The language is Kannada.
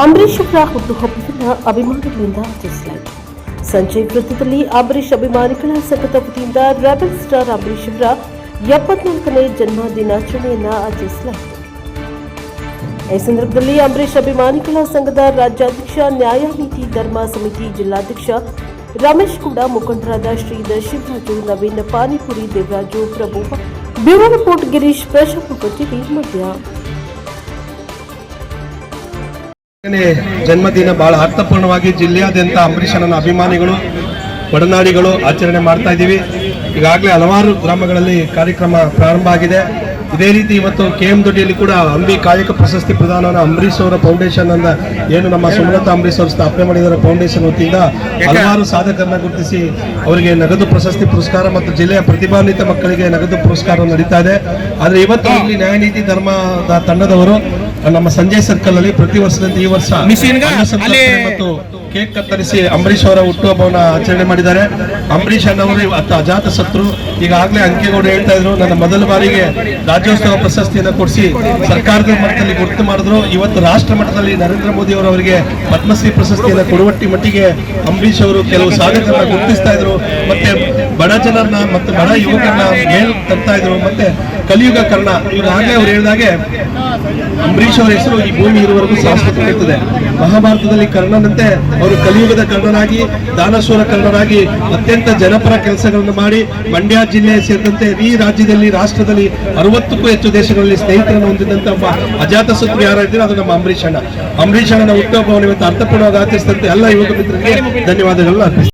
ಅಂಬರೀಶ್ ಅವರ ಹುಟ್ಟುಹಬ್ಬವನ್ನು ಅಭಿಮಾನಿಗಳಿಂದ ಆಚರಿಸಲಾಯಿತು. ಸಂಜಯ್ ವೃತ್ತದಲ್ಲಿ ಅಂಬರೀಶ್ ಅಭಿಮಾನಿಗಳ ಸಂಘದ ವತಿಯಿಂದ ರೆಬೆಲ್ ಸ್ಟಾರ್ ಅಂಬರೀಶ್ ಅವರ 74ನೇ ಜನ್ಮ ದಿನಾಚರಣೆಯನ್ನು ಆಚರಿಸಲಾಯಿತು. ಈ ಸಂದರ್ಭದಲ್ಲಿ ಅಂಬರೀಶ್ ಅಭಿಮಾನಿಗಳ ಸಂಘದ ರಾಜ್ಯಾಧ್ಯಕ್ಷ, ನ್ಯಾಯ ನೀತಿ ಧರ್ಮ ಸಮಿತಿ ಜಿಲ್ಲಾಧ್ಯಕ್ಷ ರಮೇಶ್ ಕೂಡ, ಮುಖಂಡರಾದ Sridhar, Shivaraju, Naveen, Panipuri, Devaraju, Prabhu, bureau report Girish, Prashanth TV, Mandya. ಜನ್ಮದಿನ ಬಹಳ ಅರ್ಥಪೂರ್ಣವಾಗಿ ಜಿಲ್ಲೆಯಾದ್ಯಂತ ಅಂಬರೀಷನ ಅಭಿಮಾನಿಗಳು, ಒಡನಾಡಿಗಳು ಆಚರಣೆ ಮಾಡ್ತಾ ಇದ್ದೀವಿ. ಈಗಾಗಲೇ ಹಲವಾರು ಗ್ರಾಮಗಳಲ್ಲಿ ಕಾರ್ಯಕ್ರಮ ಪ್ರಾರಂಭ ಆಗಿದೆ. ಇದೇ ರೀತಿ ಇವತ್ತು KM ದೊಡ್ಡಿಯಲ್ಲಿ ಕೂಡ ಅಂಬಿ ಕಾಯಕ ಪ್ರಶಸ್ತಿ ಪ್ರದಾನವನ್ನು ಅಂಬರೀಶ್ ಅವರ ಫೌಂಡೇಶನ್ ಅಂತ ಏನು ನಮ್ಮ ಸುಮಲತಾ ಅಂಬರೀಶ್ ಅವರು ಸ್ಥಾಪನೆ ಮಾಡಿದರ ಫೌಂಡೇಶನ್ ವತಿಯಿಂದ ಹಲವಾರು ಸಾಧಕರನ್ನ ಗುರುತಿಸಿ ಅವರಿಗೆ ನಗದು ಪ್ರಶಸ್ತಿ ಪುರಸ್ಕಾರ ಮತ್ತು ಜಿಲ್ಲೆಯ ಪ್ರತಿಭಾನ್ವಿತ ಮಕ್ಕಳಿಗೆ ನಗದು ಪುರಸ್ಕಾರ ನಡೀತಾ ಇದೆ. ಆದರೆ ಇವತ್ತು ಇಲ್ಲಿ ನ್ಯಾಯ ನೀತಿ ಧರ್ಮದ ತಂಡದವರು ನಮ್ಮ ಸಂಜಯ್ ಸರ್ಕಲ್ ಅಲ್ಲಿ ಪ್ರತಿ ವರ್ಷದಂತೆ ಈ ವರ್ಷ ಮತ್ತು ಕೇಕ್ ಕತ್ತರಿಸಿ ಅಂಬರೀಶ್ ಅವರ ಹುಟ್ಟುಹಬ್ಬವನ್ನು ಆಚರಣೆ ಮಾಡಿದ್ದಾರೆ. ಅಂಬರೀಶ್ ಅನ್ನವರು ಅಜಾತ ಶತ್ರು. ಈಗಾಗಲೇ ಅಂಕೇಗೌಡ ಹೇಳ್ತಾ ಇದ್ರು, ನನ್ನ ಮೊದಲ ಬಾರಿಗೆ ರಾಜ್ಯೋತ್ಸವ ಪ್ರಶಸ್ತಿಯನ್ನು ಕೊಡಿಸಿ ಸರ್ಕಾರದ ಮಟ್ಟದಲ್ಲಿ ಗುರುತು ಮಾಡಿದ್ರು. ಇವತ್ತು ರಾಷ್ಟ್ರ ಮಟ್ಟದಲ್ಲಿ ನರೇಂದ್ರ ಮೋದಿ ಅವರಿಗೆ ಪದ್ಮಶ್ರೀ ಪ್ರಶಸ್ತಿಯನ್ನು ಕೊಡುವಟ್ಟಿ ಮಟ್ಟಿಗೆ ಅಂಬರೀಶ್ ಅವರು ಕೆಲವು ಸಾಧಕರನ್ನ ಗುರುತಿಸ್ತಾ ಇದ್ರು. ಮತ್ತೆ ಬಡ ಜನರನ್ನ ಮತ್ತು ಬಡ ಯುವಕರನ್ನ ಮೇಲ್ ತರ್ತಾ ಇದ್ರು. ಮತ್ತೆ ಕಲಿಯುಗ ಕರ್ಣ, ಈಗಾಗಲೇ ಅವ್ರು ಹೇಳಿದಾಗೆ ಅಂಬರೀಶ್ ಅವರ ಹೆಸರು ಈ ಭೂಮಿ ಇರುವವರೆಗೂ ಶಾಶ್ವತವಾಗಿರ್ತದೆ. ಮಹಾಭಾರತದಲ್ಲಿ ಕರ್ಣನಂತೆ ಅವರು ಕಲಿಯುಗದ ಕರ್ಣನಾಗಿ, ದಾನಶೂರ ಕರ್ಣನಾಗಿ ಅತ್ಯಂತ ಜನಪರ ಕೆಲಸಗಳನ್ನು ಮಾಡಿ ಮಂಡ್ಯ ಜಿಲ್ಲೆ ಸೇರಿದಂತೆ ಈ ರಾಜ್ಯದಲ್ಲಿ, ರಾಷ್ಟ್ರದಲ್ಲಿ 60ಕ್ಕೂ ಹೆಚ್ಚು ದೇಶಗಳಲ್ಲಿ ಸ್ನೇಹಿತರನ್ನು ಹೊಂದಿದಂತ ಒಬ್ಬ ಅಜಾತ ಶತ್ರು ಯಾರಿದ್ರೆ ಅದು ನಮ್ಮ ಅಂಬರೀಷ್ ಅಣ್ಣ. ಅಂಬರೀಷ್ ಅಣ್ಣನ ಹುಟ್ಟುಹಬ್ಬವನ್ನು ಇವತ್ತು ಅರ್ಥಪೂರ್ಣವಾಗಿ ಆಚರಿಸಿದಂತೆ ಎಲ್ಲ ಯುವಕ ಮಿತ್ರರಿಗೆ ಧನ್ಯವಾದಗಳನ್ನು ಅರ್ಪಿಸ್ತಾರೆ.